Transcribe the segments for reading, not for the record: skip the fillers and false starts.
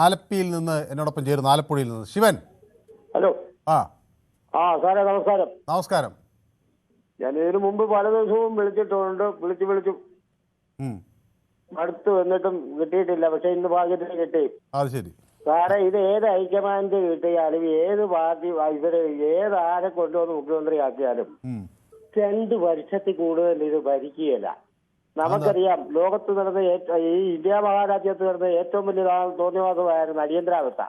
ആലപ്പിയിൽ നിന്ന് എന്നോടൊപ്പം ചേരുന്നു, ആലപ്പുഴയിൽ നിന്ന് ശിവൻ. ഹലോ. ആ സാറേ നമസ്കാരം. നമസ്കാരം. ഞാൻ ഇതിനു മുമ്പ് പല ദിവസവും വിളിച്ചിട്ടുണ്ട്, വിളിച്ചു അടുത്ത് വന്നിട്ടും കിട്ടിയിട്ടില്ല. പക്ഷെ ഇന്ന് ഭാഗ്യത്തിന് കിട്ടി. അത് ശരി സാറേ, ഇത് ഏത് ഹൈക്കമാൻഡ് കിട്ടിയാലും ഏത് പാർട്ടി ഇവര് ഏതാരെ കൊണ്ടുവന്ന് മുഖ്യമന്ത്രിയാക്കിയാലും 2 വർഷത്തിൽ കൂടുതൽ ഇത് ഭരിക്കുകയില്ല. നമുക്കറിയാം, ലോകത്ത് നടന്ന ഈ ഇന്ത്യ മഹാരാജ്യത്ത് നടന്ന ഏറ്റവും വലിയ തോന്നിവാസമായിരുന്നു അടിയന്തരാവസ്ഥ.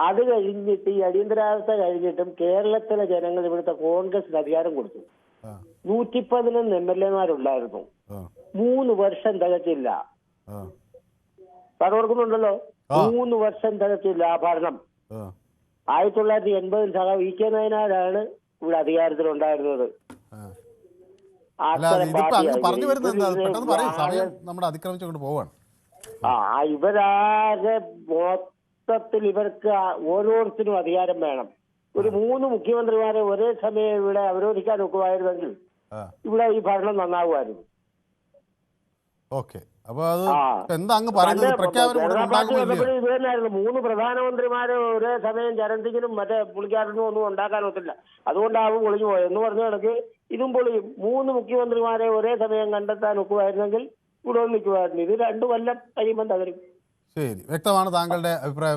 അത് കഴിഞ്ഞിട്ട് ഈ അടിയന്തരാവസ്ഥ കഴിഞ്ഞിട്ടും കേരളത്തിലെ ജനങ്ങൾ ഇവിടുത്തെ കോൺഗ്രസിന് അധികാരം കൊടുത്തു. 111 MLA-മാരുണ്ടായിരുന്നു. 3 വർഷം തികച്ചില്ല. ഓർക്കുന്നുണ്ടല്ലോ, 3 വർഷം തികച്ചില്ല ആ ഭരണം. 1980-ൽ സഖാവ് വി കെ നായനാരാണ് ഇവിടെ അധികാരത്തിലുണ്ടായിരുന്നത്. ഇവരാകെ മൊത്തത്തിൽ ഇവർക്ക് ഓരോരുത്തരും അധികാരം വേണം. ഒരു 3 മുഖ്യമന്ത്രിമാരെ ഒരേ സമയം ഇവിടെ അവരോധിക്കാൻ ഒക്കുമായിരുന്നെങ്കിൽ ഇവിടെ ഈ ഭരണം നന്നാകുമായിരുന്നു. ഇത് തന്നെയായിരുന്നു. 3 പ്രധാനമന്ത്രിമാരെ ഒരേ സമയം ചരന്തിക്കിനും മറ്റേ പുള്ളിക്കാരനും ഒന്നും ഉണ്ടാക്കാനൊത്തില്ല. അതുകൊണ്ടാവും പൊളിഞ്ഞു പോയത് എന്ന് പറഞ്ഞ കണക്ക് ഇതും പൊളിയും. 3 മുഖ്യമന്ത്രിമാരെ ഒരേ സമയം കണ്ടെത്താൻ ഒക്കുമായിരുന്നെങ്കിൽ ഇവിടെ നിൽക്കുമായിരുന്നു. ഇത് 2 കൊല്ലം കഴിയുമ്പോൾ തകരും. ശരി, വ്യക്തമാണ് താങ്കളുടെ അഭിപ്രായം.